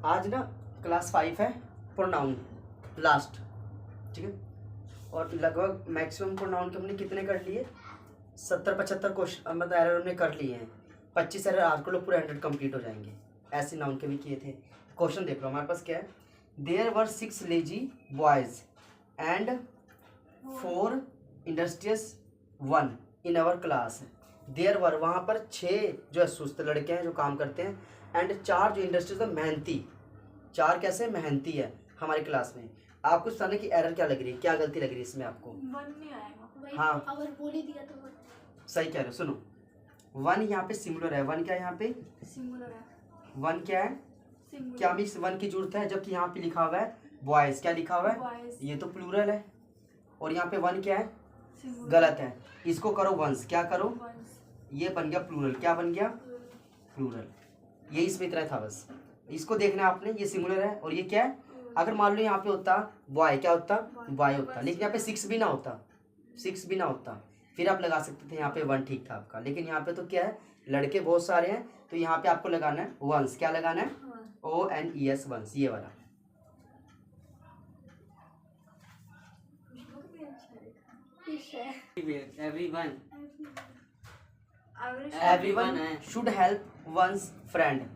आज ना क्लास 5 है, प्रोनाउन लास्ट, ठीक है। और लगभग मैक्सिमम प्रोनाउन के हमने कितने कर लिए, 70-75 क्वेश्चन मतलब एरर हमने कर लिए हैं। 25 एरर आज को लोग पूरे 100 कंप्लीट हो जाएंगे। ऐसे नाउन के भी किए थे। क्वेश्चन देख लो हमारे पास क्या है। There were 6 lazy boys and 4 industrious 1 in our class. There were वहाँ पर 6 जो है सुस्त लड़के हैं जो काम करते हैं, एंड 4 जो इंडस्ट्रियस है मेहनती। 4 कैसे मेहनती है हमारी क्लास में। आपको बताने की एरर क्या लग रही है, क्या गलती लग रही है इसमें आपको? 1 नहीं आएगा। हाँ अगर बोल ही दिया तो सही कह रहे हो। सुनो 1 यहाँ पे सिंगुलर है। 1 क्या है यहाँ पे? सिंगुलर है। 1 क्या है? सिंगुलर। क्या मिक्स 1 की जरूरत है, जबकि यहाँ पे लिखा हुआ है बॉयज। क्या लिखा हुआ है? Boys। ये तो प्लूरल है। और यहाँ पे 1 क्या है? सिंगुलर। गलत है। इसको करो वंस। क्या करो? वंस। ये बन गया प्लूरल। क्या बन गया? प्लूरल। यही इसमें इतना था बस। इसको देखना है आपने, ये सिंगुलर है और ये क्या है। अगर मान लो यहाँ पे होता बॉय, क्या होता? बॉय होता। लेकिन यहाँ पे 6 भी ना होता, 6 भी ना होता, फिर आप लगा सकते थे यहाँ पे 1 ठीक था आपका। लेकिन यहाँ पे तो क्या है, लड़के बहुत सारे हैं, तो यहाँ पे आपको लगाना है वंस। क्या लगाना है? ONES वंस, ये वाला। Everyone should help one's friend.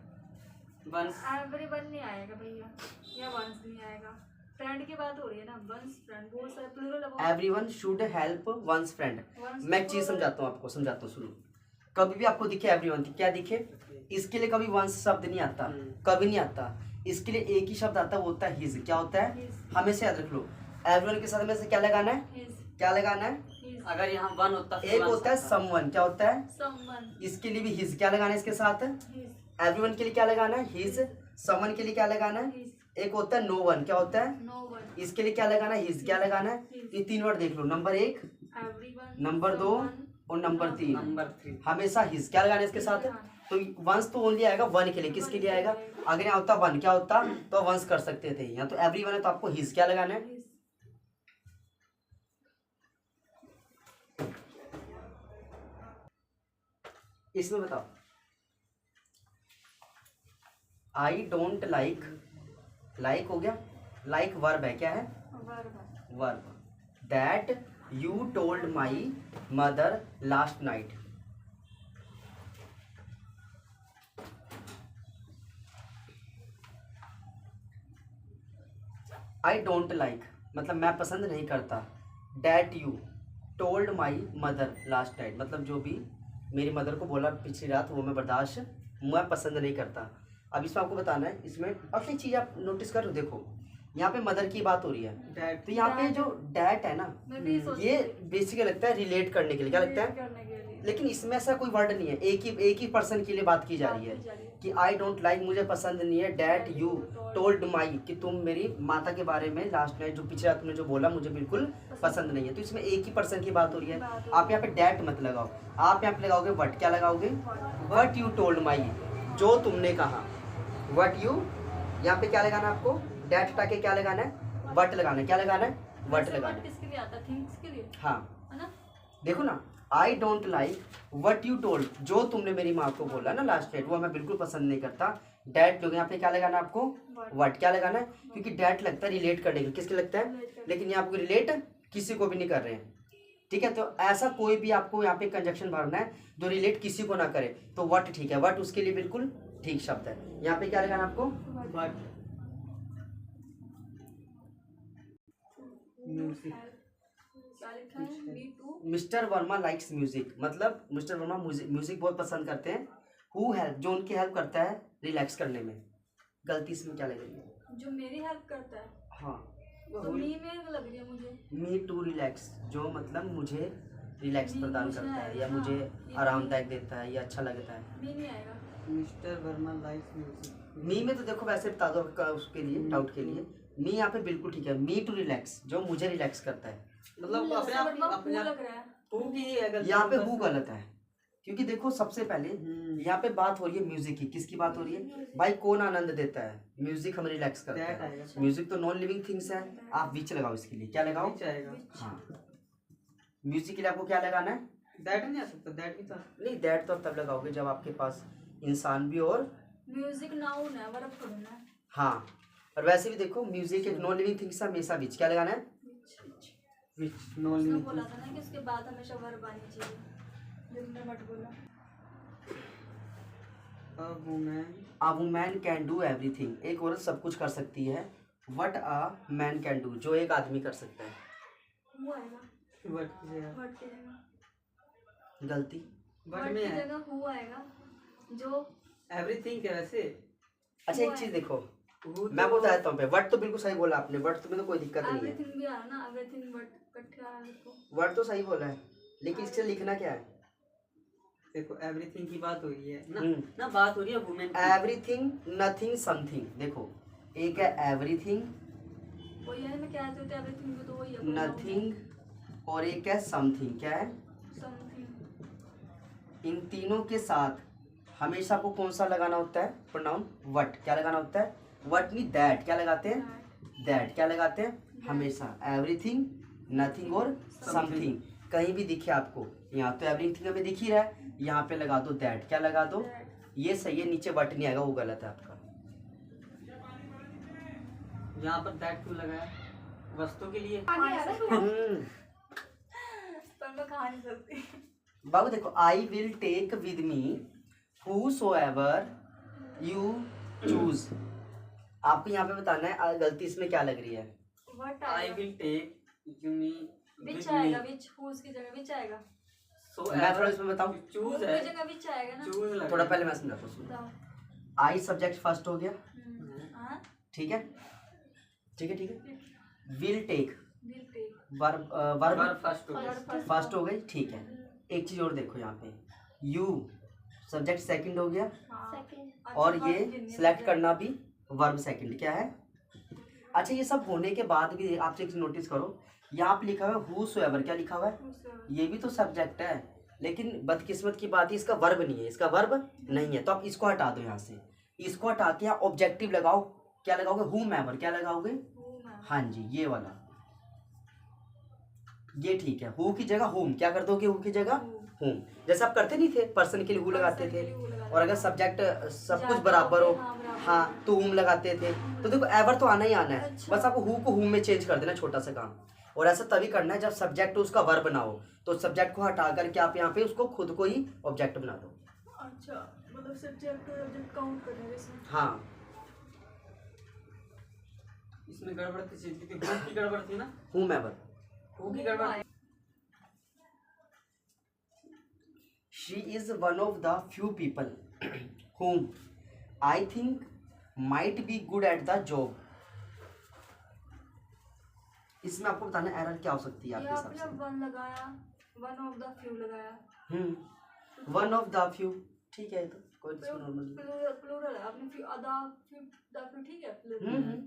Everyone नहीं आएगा भैया, या वंस नहीं आएगा। फ्रेंड की बात हो रही है ना, वंस फ्रेंड बहुत सारे प्लूरल है। Everyone should help one's friend. मैं एक चीज समझाता हूँ आपको, समझाता हूँ, सुनो। कभी भी आपको दिखे एवरीवन, क्या दिखे, इसके लिए कभी वंस शब्द नहीं आता, कभी नहीं आता। इसके लिए एक ही शब्द आता है, वो होता है हिज। क्या होता है? हमेशा याद रख लो। एवरीवन के साथ में से क्या लगाना है? क्या लगाना है? अगर यहाँ 1 होता एक होता है समवन। क्या होता है? समवन। इसके लिए भी हिज। क्या लगाना है इसके साथ? एवरीवन के लिए क्या लगाना है? हिज। समवन के लिए क्या लगाना है? एक होता है नो वन। क्या होता है? No one. इसके लिए क्या लगाना है? हिज। क्या लगाना है? ये 3 वर्ड देख लो, नंबर 1, एवरीवन, नंबर 2 और नंबर 3। नंबर 3 हमेशा हिज। क्या लगाना है इसके साथ? तो वंस तो ओनली आएगा 1 के लिए। किसके लिए आएगा? अगर यहाँ होता 1, क्या होता तो वंस कर सकते थे। यहाँ तो एवरीवन है तो आपको हिज क्या लगाना है? इसमें बताओ। आई डोंट लाइक, लाइक हो गया, लाइक वर्ब है। क्या है? Verb. That you told my mother last night. I don't like मतलब मैं पसंद नहीं करता। That you told my mother last night मतलब जो भी मेरी मदर को बोला पिछली रात, वो मैं पसंद नहीं करता। अब इसमें आपको बताना है, इसमें अपनी चीज़ आप नोटिस कर, देखो यहाँ पे मदर की बात हो रही है, डैट। तो यहाँ पे जो डैट है ना, ये बेसिकली लगता है रिलेट करने के लिए। क्या लगता है? लेकिन इसमें ऐसा कोई वर्ड नहीं है, एक ही पर्सन के लिए बात की जा रही है कि आई डोंट लाइक मुझे पसंद नहीं है। डैट यू टोल्ड माई कि तुम मेरी माता के बारे में लास्ट नाइट जो पिछले रात तुमने जो बोला मुझे बिल्कुल पसंद नहीं है। तो इसमें एक ही पर्सन की बात हो रही है। आप यहाँ पे डैट मत लगाओ, आप यहाँ पे लगाओगे वट। क्या लगाओगे? वट यू टोल्ड माई, जो तुमने कहा। वट यू, यहाँ पे क्या लगाना है आपको? डैट हटा के क्या लगाना है? वट लगाना है। क्या लगाना है? वट लगाना है। किसके लिए आता है? थिंग्स के लिए। हाँ है ना? देखो ना, I don't like what you told, जो तुमने मेरी माँ को बोला ना लास्ट नाइट, वो मैं बिल्कुल पसंद नहीं करता। डैट लोग यहाँ पे क्या लगाना है आपको? वट। क्या लगाना है? क्योंकि डैट लगता है रिलेट करने के लिए। किसके लगता है? लेकिन यहाँ आपको रिलेट किसी को भी नहीं कर रहे हैं, ठीक है। तो ऐसा कोई भी आपको यहाँ पे कंजक्शन भरना है जो रिलेट किसी को ना करे, तो वट ठीक है, वट उसके लिए बिल्कुल ठीक शब्द है। यहाँ पे क्या लगाना आपको? वट। म्यूजिक। क्या लिखा है? Me too. Mister Verma likes music मतलब मिस्टर वर्मा म्यूजिक बहुत पसंद करते हैं। हु हेल्प, जो उनकी हेल्प करता है रिलैक्स करने में। गलती इसमें क्या लग रही है? जो मेरी हेल्प करता है। हाँ, तो मी में लग रही है मुझे। मी टू रिलैक्स, जो मतलब मुझे रिलैक्स मी प्रदान मुझे करता है या आएगा। मुझे ये आरामदायक देता है या अच्छा लगता है। मी नहीं आएगा। Mr Verma likes music. Me में तो देखो वैसे बता दो उसके लिए, डाउट के लिए। मी यहाँ पे बिल्कुल ठीक है। मी टू रिलैक्स, जो मुझे रिलैक्स करता है। मतलब अपने आप लग रहा है। यहाँ पे हु गलत है, क्योंकि देखो सबसे पहले यहाँ पे बात हो रही है म्यूजिक की। किसकी बात हो रही है भाई? कौन आनंद देता है? म्यूजिक हम रिलैक्स करते हैं। म्यूजिक तो नॉन लिविंग थिंग्स है। आप विच लगाओ इसके लिए। क्या लगाओ? हाँ, म्यूजिक के लिए आपको क्या लगाना है? दैट नहीं आ सकता, दैट भी तो नहीं, दैट तो तब लगाओगे जब आपके पास इंसान भी और म्यूजिक नाउन है, वर्ब थोड़ी ना। हाँ, और वैसे भी देखो म्यूजिक एक नॉन लिविंग थिंग्स हमेशा बीच क्या लगाना है? Which no उसने living बोला thing. था ना कि उसके बाद हमेशा वर्ब आनी चाहिए, जो तुमने बट बोला। A woman. A woman can do everything, एक औरत सब कुछ कर सकती है। What a man can do, जो एक आदमी कर सकता है। हु आएगा, What की जगह? बट की जगह, गलती। But बट में की है. जगह हु आएगा, जो Everything क्या वैसे? अच्छा एक चीज देखो, Who मैं तो- बताता हूँ पे वर्ड तो बिल्कुल सही बोला आपने, वर्ड तुम्हें तो कोई दिक्कत नहीं है, एवरीथिंग भी आया ना, एवरीथिंग बट इकट्ठे आया इसको। वर्ड तो सही बोला है, लेकिन इससे लिखना क्या है? देखो एवरीथिंग की बात हो रही है ना. हम्म। ना बात हो रही है वुमेन की. Everything, nothing, something. देखो एक है एवरीथिंग, वही है, मैं कहती हूँ एवरीथिंग भी तो वही है, नथिंग, और एक है समथिंग। क्या है? समथिंग। इन तीनों के साथ हमेशा आपको कौन सा लगाना होता है? Pronoun what. क्या लगाना होता है? वट नहीं दैट। क्या लगाते हैं? दैट। क्या लगाते हैं? हमेशा एवरीथिंग, नथिंग और समथिंग। कहीं भी दिखे आपको, यहाँ तो एवरीथिंग हमें दिख ही रहा है, यहाँ पे लगा दो दैट। क्या लगा दो? ये सही है, नीचे वट नहीं आएगा, वो गलत है आपका। यहाँ पर दैट क्यों लगाया? वस्तु के लिए. पर मैं खा नहीं सकती। बाबू देखो, I will take with me whosoever you choose। आपको यहाँ पे बताना है गलती इसमें क्या लग रही है। व्हाट I आएगा, will take you me which with आएगा, me. विच हुज की जगह विच आएगा, So मैं थोड़ा इसमें बताऊँ, हुज choose की है. जगह विच आएगा ना। Choose लगा. थोड़ा पहले मैं समझाता हूँ। बताओ। आई सब्जेक्ट फर्स्ट हो गया, हाँ, ठीक है, ठीक है, ठीक है। Will take will take, verb, verb verb first हो गया. फर्स्ट हो गई, ठीक है। एक चीज और देखो यहाँ पे, यू सब्जेक्ट सेकंड हो गया, और ये सिलेक्ट करना भी वर्ब सेकंड। क्या है? अच्छा, ये सब होने के बाद भी आप एक नोटिस करो, यहाँ पे लिखा हुआ है whosoever। क्या लिखा हुआ है? ये भी तो सब्जेक्ट है, लेकिन बदकिस्मत की बात है इसका वर्ब नहीं है, इसका वर्ब नहीं है, तो आप इसको हटा दो यहाँ से। इसको हटा के यहाँ ऑब्जेक्टिव लगाओ। क्या लगाओगे? whomever। क्या लगाओगे? हाँ जी, ये वाला, ये ठीक है। हु की जगह होम। क्या कर दोगे? हु की जगह होम। जैसे आप करते नहीं थे, पर्सन के लिए हु लगाते थे, और अगर सब्जेक्ट सब कुछ बराबर हो, हाँ, तो होम लगाते थे। तो देखो एवर तो आना ही आना है, बस आपको हु को होम में चेंज कर देना, छोटा सा काम। और ऐसा तभी करना है जब सब्जेक्ट उसका वर्ब ना हो, तो सब्जेक्ट को हटा करके आप यहाँ पे उसको खुद को ही ऑब्जेक्ट बना दो। अच्छा, मतलब सब्जेक्ट और ऑब्जेक्ट काउंट करने हैं इसमें। हाँ, इसमें गड़बड़ किस चीज की थी? Who की गड़बड़ थी ना. whomever। Who की गड़बड़ थी? She is one of the few people whom I think might be good at the job। इसमें आपको बताना एरर क्या हो सकती है आपके ये हिसाब आपने से। वन लगाया, वन ऑफ द फ्यू लगाया, वन ऑफ द फ्यू, ठीक है, तो कोई नॉर्मल। प्लूरल है, आपने फ्यू द फ्यू ठीक है, plural.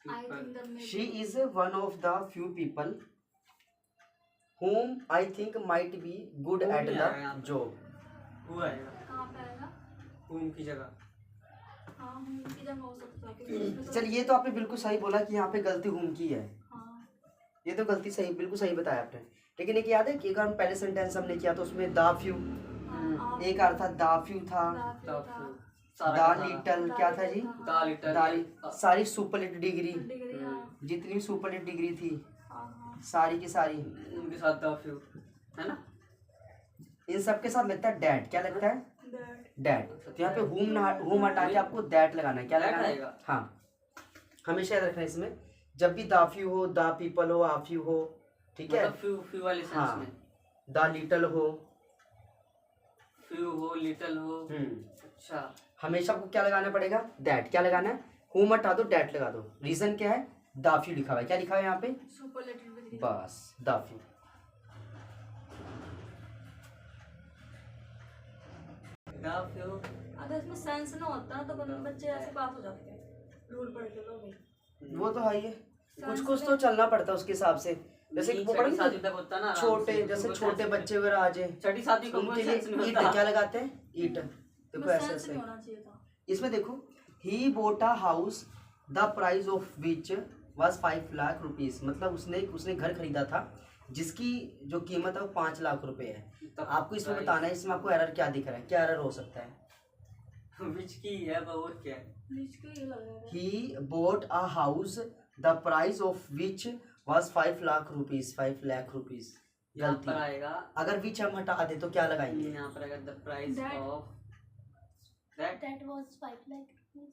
I think that may She is one of the few people whom I think might be good Whom at नहीं the आएगा यहाँ पे। job। Who आएगा? कहाँ पे आएगा? Whom की जगह. हाँ, हम की जगह हो सकता है, क्योंकि उसमें तो- चलिए, ये तो आपने बिल्कुल सही बोला कि यहाँ पे गलती whom की है, हाँ, ये तो गलती सही, बिल्कुल सही बताया आपने। लेकिन एक याद है कि अगर हम पहले सेंटेंस हमने किया तो उसमें द फ्यू, हाँ, एक अर्थ था द फ्यू था, द The फ्यू था, few. द सारा का सारा. लिटल क्या था जी? The little. द सारी सुपरलेट डिग्री, डिग्री, हाँ, जितनी भी सुपरलेट डिग्री थी हाँ, हाँ, सारी की सारी, उनके साथ the few. है ना? इन सब के साथ लगता है डैट। क्या लगता है? that, that. तो यहाँ पे होम हटा के आपको दैट लगाना है। क्या That लगाना है? आएगा। हाँ, हमेशा याद रखना है इसमें, जब भी द फ्यू हो, द पीपल हो, आ फ्यू हो, ठीक है, मतलब few वाले सेंस हाँ, में. द लिटल हो, Few हो, little हो. अच्छा. हमेशा आपको क्या लगाना पड़ेगा? दैट। क्या लगाना है? होम हटा दो, डैट लगा दो। रीजन क्या है? द फ्यू लिखा हुआ है। क्या लिखा हुआ है यहाँ पे? Superlative degree. बस द फ्यू। The few. अगर इसमें सेंस ना होता तो बच्चे ऐसे पास हो जाते हैं, रूल पढ़ के लो भाई। वो तो है ही है, कुछ कुछ तो चलना पड़ता है उसके हिसाब से। जैसे नहीं, वो छठी पढ़ेंगे सातवीं तक होता है ना, आराम छोटे, से, जैसे उनको छोटे sense बच्चे वगैरह आ जाए, छठी सातवीं को उनके कोई सेंस लिए नहीं ईट होता. क्या लगाते हैं? ईट। देखो ऐसे सेंस ऐसे नहीं होना चाहिए था। इसमें देखो, he bought a house the price of which was 5 lakh rupees. मतलब उसने घर खरीदा था जिसकी जो कीमत है वो 5 लाख रुपए है। तब आपको इसमें price- बताना है, इसमें आपको एरर क्या दिख रहा है, क्या एरर हो सकता है? विच की है वो और क्या है? बीच का ये लग रहा है। He bought a house the price of which was 5 lakh rupees, 5 lakh rupees. यहाँ गलती। पर आएगा, अगर विच हम हटा दे तो क्या लगाएंगे? यहाँ पर आएगा the price That- of that. That was 5 lakh rupees.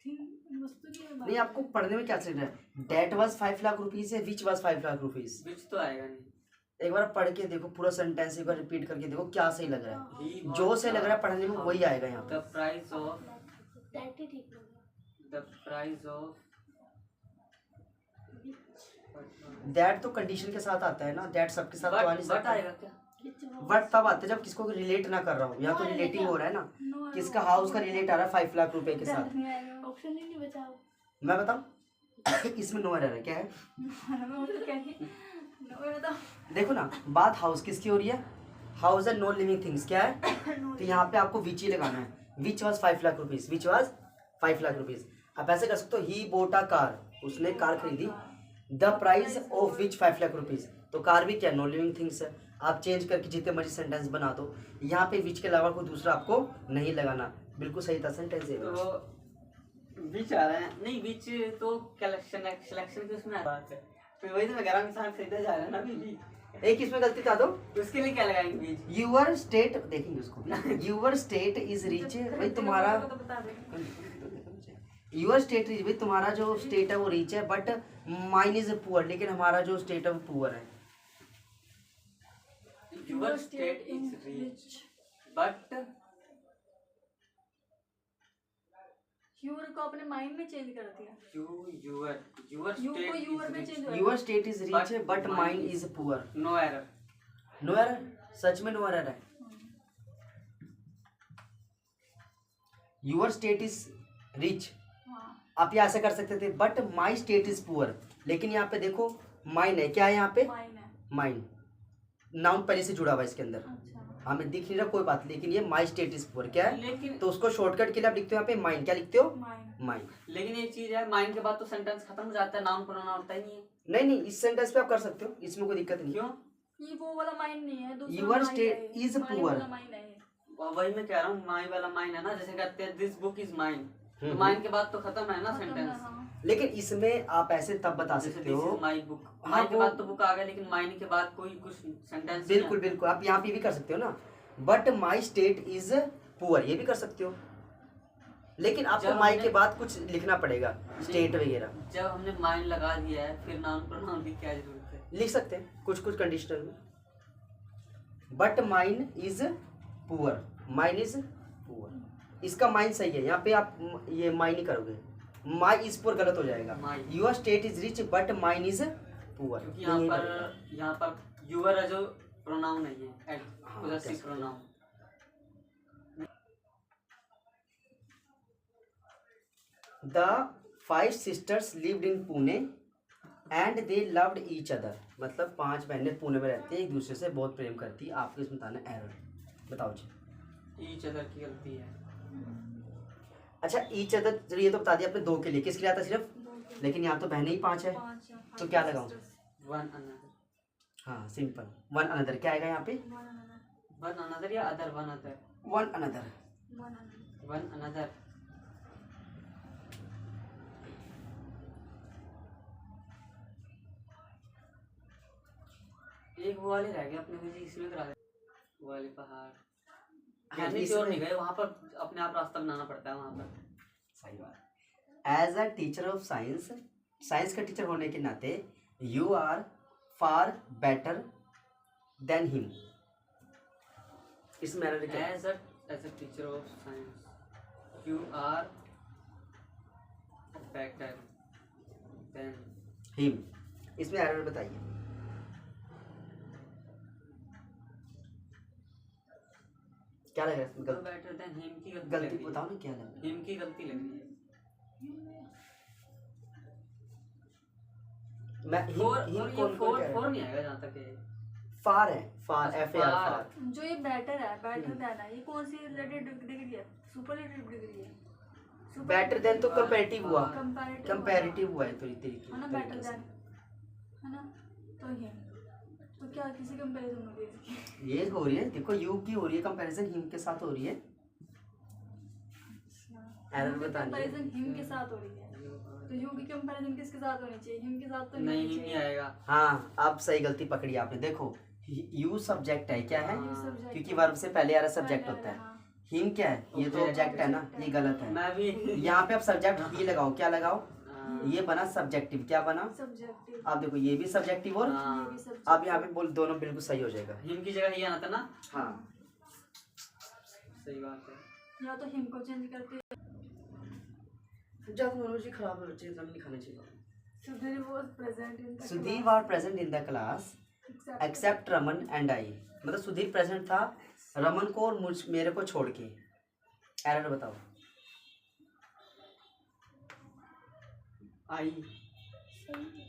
Thing वस्तु की बात नहीं, आपको पढ़ने में क्या चल रहा है? डेट वाज 5 लाख रुपीस है, विच वाज 5 लाख रुपीस। विच तो आएगा नहीं। एक बार पढ़ के देखो पूरा सेंटेंस, एक बार रिपीट करके देखो क्या सही लग रहा है। He जो bought सही लग रहा है पढ़ने में वही आएगा यहाँ द प्राइस ऑफ, That ही ठीक लग रहा द प्राइस ऑफ है. दैट तो कंडीशन के साथ आता है ना, दैट सबके साथ तो आ नहीं बट सकता। आएगा क्या? Which was बट तब आता है जब किसको रिलेट ना कर रहा हूँ, या तो हाँ, रिलेटिंग हो रहा है ना, No, किसका हाउस का रिलेट आ रहा है 5 लाख रुपए के साथ। नहीं आएगा। option ही नहीं बचा अब. मैं बताऊं इसमें नो एरर है, क्या है? मैं वो तो कह रही नो मैं बताओ। देखो ना, बात हाउस किसकी हो रही है? House and no living things, क्या है? तो यहाँ पे आपको विच ही लगाना है। विच was 5 lakh rupees, which was 5 lakh rupees. आप ऐसे कर सकते हो, ही बोट अ कार, उसने कार खरीदी, the price of which 5 lakh rupees. तो कार भी क्या, नो लिविंग थिंग्स है। आप चेंज करके जितने मर्जी सेंटेंस बना दो, यहाँ पे विच के अलावा कोई दूसरा आपको नहीं लगाना। बिल्कुल सही था सेंटेंस ये। तो विच आ रहा है नहीं, विच तो कलेक्शन सिलेक्शन की उसमें बात है। तो वही तो मैं कह रहा हूँ, इंसान खरीदा जा रहा है ना अभी भी। एक इसमें गलती था दो, उसके लिए क्या लगाएंगे विच? यूअर स्टेट, देखेंगे उसको। यूअर स्टेट इज रिच, भाई तुम्हारा तो बता दे। यूअर स्टेट इज, भाई तुम्हारा जो स्टेट है वो रिच है, बट माइन इज पुअर, लेकिन हमारा जो स्टेट है वो पुअर है। Your state is rich, but your को अपने माइंड में चेंज कर दिया। your यू को state यूर is में rich. चेंज हुआ। Your state is rich but mine is poor. No error. No error, सच में नो एरर है। यूअर स्टेट इज रिच, हाँ। आप यहाँ ऐसे कर सकते थे, but my state is poor. लेकिन यहाँ पे देखो माइन है, क्या है यहाँ पे? माइन है। माइन, नाउन पहले से जुड़ा हुआ है इसके अंदर, अच्छा। हमें दिख नहीं रहा कोई बात, लेकिन ये माई स्टेट इज पुअर क्या है? लेकिन तो उसको शॉर्टकट के लिए आप लिखते हो यहाँ पे माइन, क्या लिखते हो? माइन। माइन। लेकिन एक चीज है, माइन के बाद तो सेंटेंस खत्म हो जाता है, नाउन प्रोनाउन होता ही नहीं है। नहीं नहीं, इस सेंटेंस पे आप कर सकते हो, इसमें कोई दिक्कत नहीं। क्यों? ये वो वाला माइन नहीं है, दूसरा Your माइन state है। is mine poor. वाला माइन है ये। वही मैं कह रहा हूँ, माई वाला माइन है ना, जैसे कहते हैं दिस बुक इज माइन, तो हम्म। माइन के बाद तो खत्म है ना खत्म है, सेंटेंस। हाँ। लेकिन इसमें आप ऐसे तब बता जैसे सकते दिस हो। इज माई बुक, हाँ, माइन के वो- बाद तो बुक आ गया, लेकिन माइन के बाद कोई कुछ सेंटेंस बिल्कुल बिल्कुल, आप यहाँ पे भी कर सकते हो ना, but my state is poor, ये भी कर सकते हो। लेकिन आपको जब माई हमने- के बाद कुछ लिखना पड़ेगा, स्टेट वगैरह जब हमने माइन लगा दिया है, फिर नाउन प्रोनाउन की क्या जरूरत है? लिख सकते हैं कुछ कुछ कंडीशनल में। But mine is poor, mine is poor, इसका माइन सही है। यहाँ पे आप ये माइन ही करोगे, माई इज पुअर गलत हो जाएगा। Mine. Your state is rich but mine is poor, क्योंकि यहाँ पर यूअर है जो प्रोनाउन है, ये हाँ, पोजेसिव कैसे? Pronoun. The 5 sisters lived in Pune and they loved each other। मतलब 5 बहनें पुणे में रहती हैं, एक दूसरे से बहुत प्रेम करती है। आपको इसमें बताना एरर, बताओ जी। ईच अदर की गलती है। अच्छा, ईच अदर ये तो बता दिया आपने, 2 के लिए, किसके लिए आता सिर्फ? दो के- लेकिन यहाँ तो बहनें ही 5 है, पांच है, तो five क्या लगाऊं? sisters। वन अनदर, हाँ सिंपल। वन अनदर क्या आएगा यहाँ पे? One another, वन अनदर या other, one other, one another. one another। One another. एक वो वाले रह गए अपने मुझे, इसमें करा दे। वो वाले पहाड़, हाँ, यानी इसमें- और नहीं गए वहाँ पर, अपने आप रास्ता बनाना पड़ता है वहाँ पर। सही बात। As a teacher of science, science का टीचर होने के नाते you are far better than him. इसमें एरर क्या है? As a teacher of science, you are better than him, इसमें एरर बताइए। क्या लग रहा है इसमें तो गलती? better than him की गलती गलती लग रही बताओ ना क्या लग रहा है। him की गलती लग रही है। है? मैं फोर, हिम और ये कौन फोर कह फोर रहा है? नहीं आएगा जहाँ तक है। फार है, फार, अच्छा, एफ ए आर, फार। फार। जो ये बेटर है, बेटर देन है, ये कौन सी रिलेटेड डिग्री है? सुपरलेटिव डिग्री है। बेटर देन तो कंपैरेटिव हुआ, कंपैरेटिव कंपैरेटिव हुआ है तो तरीके है ना, बेटर देन है ना, तो ये तो क्या किसी कंपैरिजन हो गई? ये हो रही है, देखो यू की हो रही है कंपैरिजन, हिम के साथ हो रही है। एरर बतानी है। कंपैरिजन हिम के साथ हो रही है, तो यू की कंपैरिजन किसके साथ होनी चाहिए? हिम के साथ तो नहीं होनी नहीं चाहिए। आएगा। हाँ, अब सही गलती पकड़ी आपने। देखो यू सब्जेक्ट है, क्या है? You subject क्योंकि है। वर्ब से पहले आ रहा सब्जेक्ट पहले होता है। हाँ। हिम क्या है? ये तो Object ऑब्जेक्ट है ना, है। ये गलत है। मैं भी यहाँ पे आप सब्जेक्ट ही लगाओ, क्या लगाओ? हाँ, ये बना सब्जेक्टिव, क्या बना? सब्जेक्टिव। आप देखो ये भी सब्जेक्टिव और हाँ। ये भी subjective। आप यहाँ पे बोल दोनों बिल्कुल सही हो जाएगा। हिम की जगह ये आना था ना। हाँ, सही बात है। या तो हिम को चेंज करते हैं। जब मनोजी खराब हो चीज नहीं खाना चाहिए। Sudhir was present in the Sudhir class, were present in the class except- except Raman and I. मतलब सुधीर प्रेजेंट था रमन को और मेरे को छोड़ के। एरर बताओ। आई सही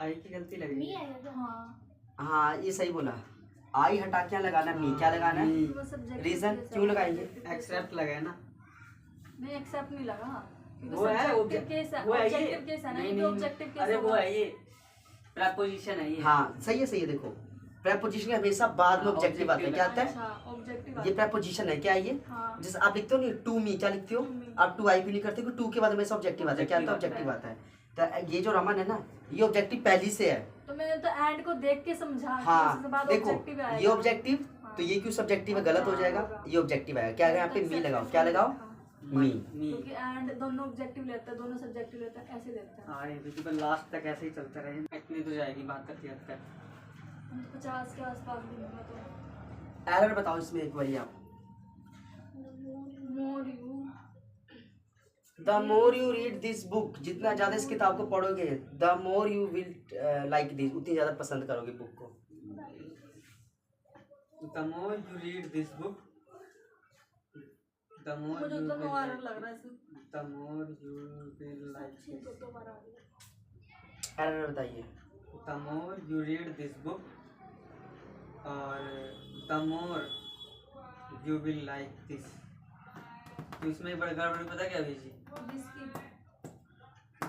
आई की गलती लग रही नहीं है। आएगा क्या? हाँ, हाँ, ये सही बोला। आई हटा क्या लगाना, मी क्या लगाना है? मी। वो subjective रीजन के साथ- क्यों लगाएंगे? subjective के एक्सेप्ट लगा है ना। साथ- नहीं एक्सेप्ट नहीं लगा, क्योंकि वो है subjective object- case है, वो है ये। objective case है ना, नहीं, ये नहीं, objective case अरे वो होगा। है ये प्रपोजिशन है ये। हाँ सही है, सही है। देखो प्रेपोजिशन हमेशा बाद में हाँ, ऑब्जेक्टिव आता है। क्या आता है? अच्छा, objective ये आता है। प्रेपोजिशन है, क्या है ये? हाँ, जैसे आप लिखते हो नहीं टू मी, क्या लिखते हो? To me। आप टू आई भी नहीं करते, टू के बाद हमेशा ऑब्जेक्टिव आता है। क्या आता है? Objective ऑब्जेक्टिव आता है। तो ये जो रमन है ना, ये ऑब्जेक्टिव पहली से है। तो मैंने तो एंड को देख के समझा कि हाँ उसके बाद देखो objective आएगा। ये ऑब्जेक्टिव, तो ये क्यों सब्जेक्टिव है? गलत हो जाएगा। ये ऑब्जेक्टिव आएगा। क्या है यहाँ पे? मी लगाओ, क्या लगाओ? हाँ, मी। मी। क्योंकि एंड दोनों ऑब्जेक्टिव लेता है, दोनों सब्जेक्टिव लेता है, ऐसे लेता है। हाँ ये बिल्कुल लास्ट तक ऐसे ही चलता रहे। इतनी तो जाएगी 72-73। हम तो 50 के आसपास भी होगा तो। एरर बताओ इसमें एक बारी आप। More you the more you read this book, जितना ज्यादा इस किताब को पढ़ोगे the more you will like this, उतनी ज्यादा पसंद करोगे बुक को। The more you read this book, the more मुझे you तो will नो एरर like- लग रहा है इसमें। the more you will like this. तो दोबारा आ गया। एरर बताइए। The more you read this book, और the more you will like this. तो इसमें बड़ा गड़बड़ पता क्या हुई जी? जिसकी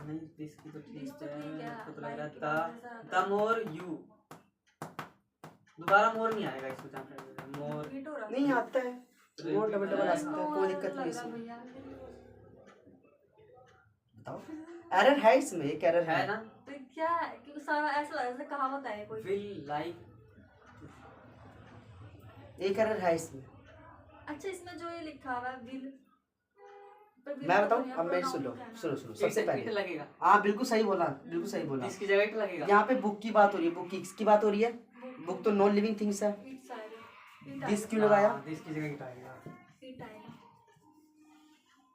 नहीं this की तो This ठीक तो ठीक है, है, तो लग like रहा की था बात the more you। दोबारा मोर नहीं आएगा इसमें, जहाँ पे मोर रिपीट हो रहा है। नहीं आता है, मोर डबल डबल आ सकता है, कोई दिक्कत नहीं है लग रहा इसमें। भैया। बताओ एरर है इसमें, एक एरर है है ना। तो क्या है कि सारा ऐसा लग रहा है जैसे कहावत है कोई। will like। एक एरर है इसमें। अच्छा इसमें जो ये लिखा हुआ है विल, मैं बताऊं? अब मेरी सुन लो, सुनो सुनो। सबसे इट पहले लगेगा। हाँ बिल्कुल सही बोला, बिल्कुल सही बोला। इसकी जगह इट लगेगा। यहाँ पे बुक की बात हो रही है। बुक किसकी बात हो रही है? बुक तो नॉन लिविंग थिंग्स है। इट्स आएगा, दिस क्यों लगाया? हाँ, this की जगह इट आएगा। इट आएगा,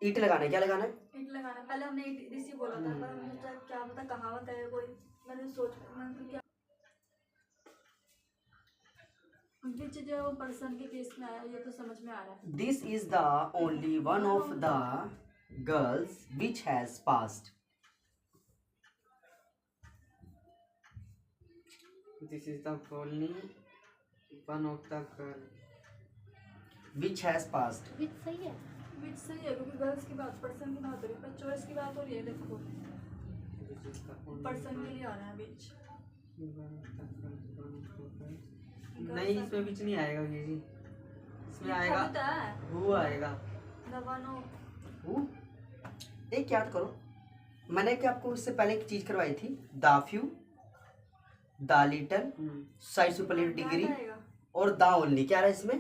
ईट लगाना है, क्या लगाना है? इट लगाना। पहले हमने इट दिस ही बोला था, पर हमने सोचा क्या पता कहावत है कोई। मैंने क्या विच जो है वो पर्सन के केस में आया, ये तो समझ में आ रहा है। This is the only one of the girls which has passed. This is the only one of the girl। Which has passed. Which सही है। विच सही है क्योंकि गर्ल्स की बात, पर्सन की बात हो रही है, पर चॉइस की बात हो रही है। देखो This is the only person के लिए आ रहा है विच। one of the girls। नहीं इसमें बीच नहीं आएगा ये जी। इसमें आएगा who आएगा। The one of who? एक याद करो, मैंने क्या आपको इससे पहले एक चीज करवाई थी? The few, the little, side superlative degree और द ओनली। क्या रहा है इसमें?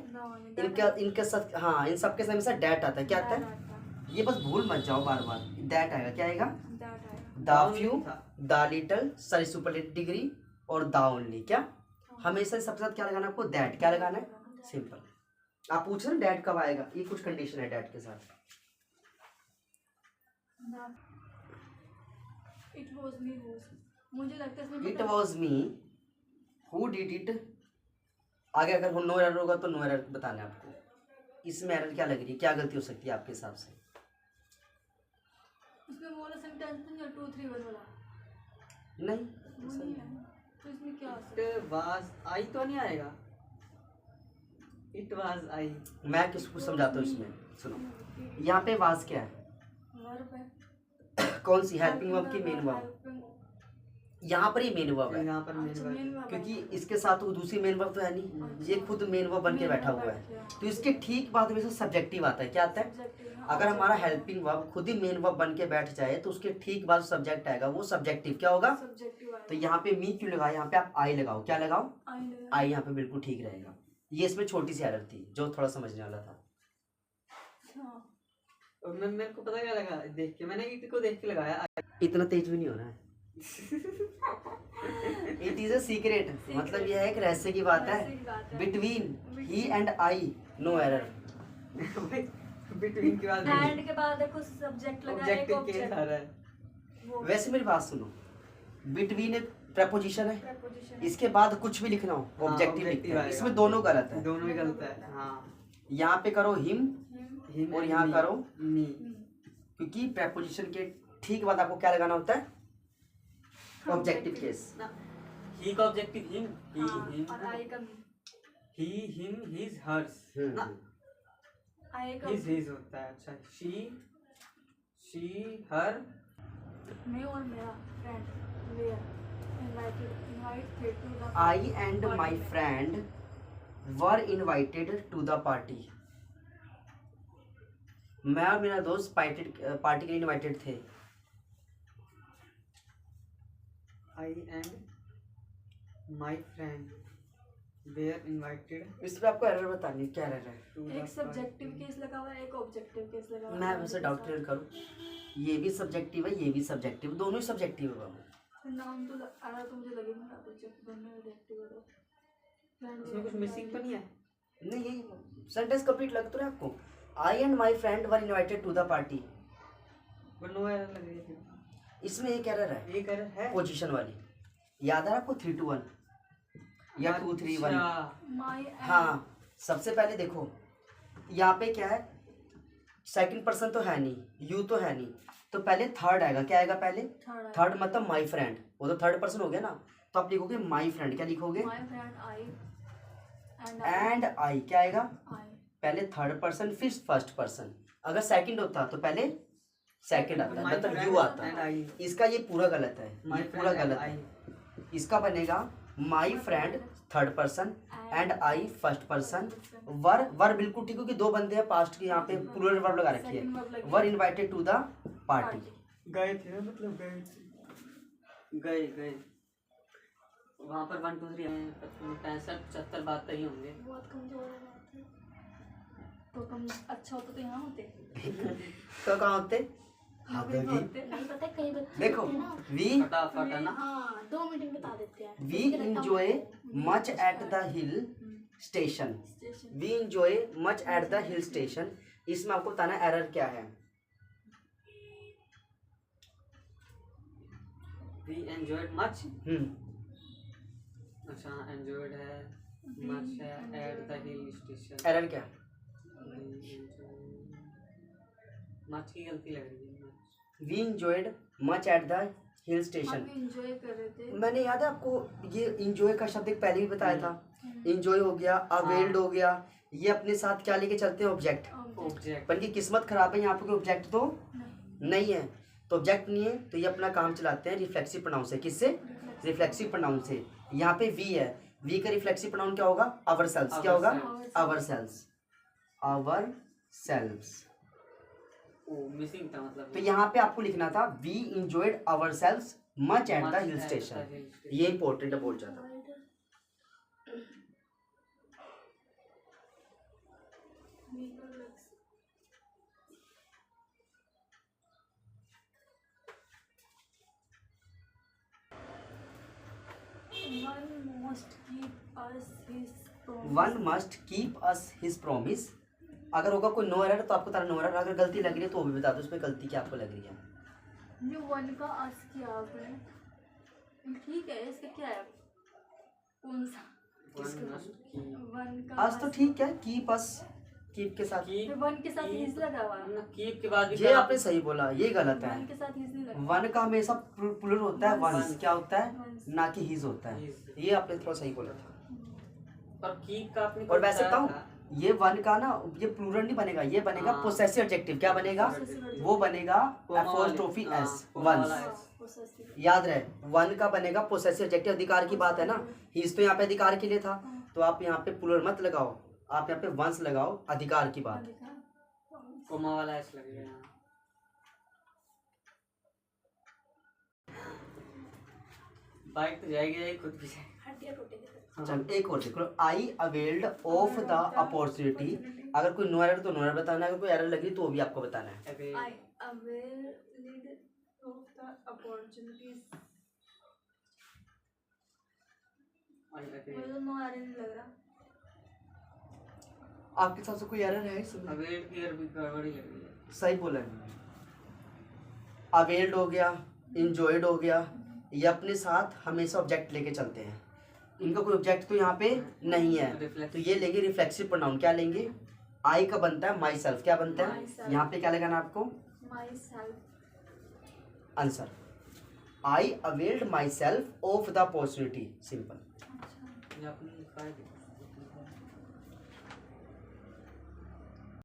इनके साथ हाँ, इन सबके साथ हमेशा डैट आता है। क्या आता है? ये बस भूल मत जाओ बार बार। दैट आएगा। क्या आएगा? The few, the little, side superlative degree और द ओनली। क्या हमेशा सबके साथ क्या लगाना है आपको? दैट। क्या लगाना है? सिंपल। आप पूछ रहे हो डैट कब आएगा, ये कुछ कंडीशन है डैट के साथ। इट वाज मी वाज, मुझे लगता है इसमें it was me who did it. आगे अगर नो एरर होगा तो नो एरर बताना है आपको। इसमें एरर क्या लग रही है, क्या गलती हो सकती है आपके हिसाब से? उसमें वो वाला सेंटेंस नहीं है 2 3 वाला, नहीं वो नहीं है। तो इसमें क्या हो सकता है? It was I तो नहीं आएगा। It was I। मैं किसको समझाता हूँ इसमें, सुनो। यहाँ पे वाज क्या है? वर्ब है। कौन सी? हेल्पिंग वर्ब की मेन वर्ब? यहाँ पर ही मेन वर्ब है, यहाँ पर मेन अच्छा वर्ब मेन वर्ब क्योंकि इसके साथ वो दूसरी मेन वर्ब तो है नहीं, ये खुद मेन वर्ब बन के बैठा हुआ है। तो इसके ठीक बाद में से सब्जेक्टिव आता है। क्या आता है? अगर हमारा हेल्पिंग वर्ब खुद ही मेन वर्ब बन के बैठ जाए तो उसके ठीक बाद सब्जेक्ट आएगा, वो सब्जेक्टिव क्या होगा? सब्जेक्टिव तो यहाँ पे मी क्यों लगाया? यहाँ पे आप आई लगाओ। क्या लगाओ? आएगा। आई यहाँ पे बिल्कुल ठीक रहेगा। ये इसमें छोटी सी एरर थी जो थोड़ा समझने वाला था। अच्छा और मेरे को पता क्या लगा देख के, मैंने इट को देख के लगाया। इतना तेज भी नहीं होना है। इट इज अ सीक्रेट, मतलब यह एक रहस्य की बात है। Between he and I know error. Between के बाद एंड के बाद देखो सब्जेक्ट लगा एक ऑब्जेक्टिव केस ऑब्जेक्ट आ रहा है। वैसे मेरी बात सुनो, बिटवीन एक preposition है, preposition इसके बाद कुछ भी लिखना हो ऑब्जेक्टिव लिखते हैं, इसमें दोनों गलत है। दोनों ही गलत है। हाँ, यहाँ पे करो हिम हिम और and यहाँ me. करो मी। क्योंकि preposition के ठीक बाद आपको क्या लगाना होता है? Objective case. ही का ऑब्जेक्टिव हिम, ही हिम, और आई का ही हिम, हिज, हर्स ना, आई का हिज होता है। अच्छा, शी हर मैं और मेरा friend were invite to the I and my friend were invited to the party. मैं और मेरा दोस्त पार्टी के लिए इनवाइटेड थे। I and my friend were invited इस पे आपको एरर बतानी है, क्या एरर है? टू एक सब्जेक्टिव केस लगा हुआ है, एक ऑब्जेक्टिव केस लगा हुआ है। मैं वैसे डाउट क्लियर करूँ, ये भी सब्जेक्टिव है, ये भी सब्जेक्टिव, दोनों ही सब्जेक्टिव है बाबू। फिर नाम तो आ रहा तो मुझे लगे नहीं रहा कुछ, दोनों ऑब्जेक्टिव है तो इसमें कुछ मिसिंग तो नहीं है? नहीं, यही सेंटेंस कंप्लीट लग तो रहा है आपको। I and my friend were invited to the party, पर नो एरर लग रही है। इसमें एक एरर है, एक एरर है। पोजीशन वाली। याद है आपको 3 to 1 या 2 3 1? अच्छा, माय हाँ, सबसे पहले देखो यहाँ पे क्या है, सेकंड पर्सन तो है नहीं, यू तो है नहीं, तो पहले थर्ड आएगा। क्या आएगा पहले? थर्ड मतलब माई फ्रेंड, वो तो थर्ड पर्सन हो गया ना, तो आप लिखोगे माई फ्रेंड। क्या लिखोगे? My friend I and I. क्या आएगा? आई पहले थर्ड पर्सन फिर फर्स्ट पर्सन। अगर सेकंड होता तो पहले सेकंड आता, My मतलब friend यू आता। and I. इसका ये पूरा गलत है, My ये friend पूरा and गलत I. है। इसका बनेगा my friend third person and I first person. Were बिल्कुल ठीक हो कि दो बंदे हैं पास्ट के, यहाँ पे प्लूरल वर्ब लगा रखी है। वर इनवाइटेड टू द पार्टी। गए थे ना, मतलब गए थे, गए वहाँ पर 1 2 3 65 75 बात ही होंगे। बहुत कमजोर है बात है। तो कम अच्छा होता तो यहाँ होते। तो कहाँ होते? होते। नहीं पता कहीं बच्चे देखो, होते हैं ना, वी फटाफट है ना। हाँ 2 मिनट में बता देते हैं। We enjoy much at the hill station. Station we enjoy much at the hill station. इसमें आपको बताना एरर क्या है। We enjoyed much। हम्म, अच्छा, enjoyed है, much है, at the hill station। Error क्या? much की गलती लग रही है। We enjoyed much at the hill station. हम एंजॉय कर रहे थे। मैंने याद है आपको, ये इंजॉय का शब्द एक पहले भी बताया था। इंजॉय हो गया, अवेल्ड हो गया, ये अपने साथ क्या लेके चलते हैं? ऑब्जेक्ट। ऑब्जेक्ट। पर की किस्मत खराब है, यहाँ पे कोई ऑब्जेक्ट तो नहीं है, तो ऑब्जेक्ट नहीं है तो ये अपना काम चलाते हैं रिफ्लेक्सिव प्रोनाउन से। किससे? रिफ्लेक्सिव प्रोनाउन से। यहाँ पे वी है, वी का रिफ्लेक्सिव प्रोनाउन क्या होगा? Ourselves. क्या होगा? Ourselves. Ourselves. O, missing था मतलब। तो यहाँ पे आपको लिखना था we enjoyed ourselves much at the hill station. ये इंपॉर्टेंट है बहुत ज्यादा। One must keep us his promise. अगर होगा कोई नो एरर तो आपको तारा नो एरर, अगर गलती लग रही है तो वो भी बता दो उसमें गलती क्या आपको लग रही है। जो वन का अस किया आपने, ठीक है, इसका क्या है? कौन सा? वन का आज तो ठीक है, कीप अस, कीप के साथ, फिर वन के साथ हिज लगा हुआ है। कीप के बाद भी ये आपने सही बोला, ये गलत है। वन के साथ हिज नहीं लगा। वन का हमेशा प्लूरल होता है, वंस वंस। क्या होता है, वंस। ना कि हिज होता है। His। ये आपने थोड़ा सही बोला था। और कीप का आपने और वैसे बताया बताऊं, था। ये वन का ना, ये प्लूरल नहीं बनेगा, ये बनेगा हाँ। Possessive adjective. क्या बनेगा? Possessive adjective। वो बनेगा कोमा वाले। एपोस्ट्रोफी हाँ, एस, कोमा वंस। वाला S। possessive. याद रहे, वन का बनेगा पोसेसिव एडजेक्टिव, अधिकार की बात है ना, हीज तो यहाँ पे अधिकार के लिए था, तो आप यहाँ पे प्लूरल मत लगाओ, आप यहाँ पे वंस लगाओ, अधिकार की बात। कोमा वाला एस लगेगा यहाँ। बाइक तो जाएगी खुद भी जाएगी। हड्डियाँ टूटेगी। चल एक और देखो, आई अवेल्ड ऑफ द अपॉर्चुनिटी। अगर कोई नो एरर तो नो एरर बताना है, अगर कोई एरर लगी तो वो भी आपको बताना है। अबे I availed of the opportunities. अबे मुझे तो नो एरर नहीं लग रहा। आपके हिसाब से कोई एरर है इसमें? अवेल्ड की अरबी गड़बड़ी लग रही है। सही बोला है, अवेल्ड हो गया, इंजॉयड हो गया, ये अपने साथ हमेशा ऑब्जेक्ट लेके चलते हैं, इनका कोई ऑब्जेक्ट तो यहाँ पे नहीं है, तो ये लेंगे रिफ्लेक्सिव प्रोनाउन। क्या लेंगे? आई का बनता है माई सेल्फ, क्या बनता है Myself. यहाँ पे, क्या लगाना है आपको? Myself. Answer, I availed my self of the opportunity, simple. अच्छा। ये आपने लिखा है।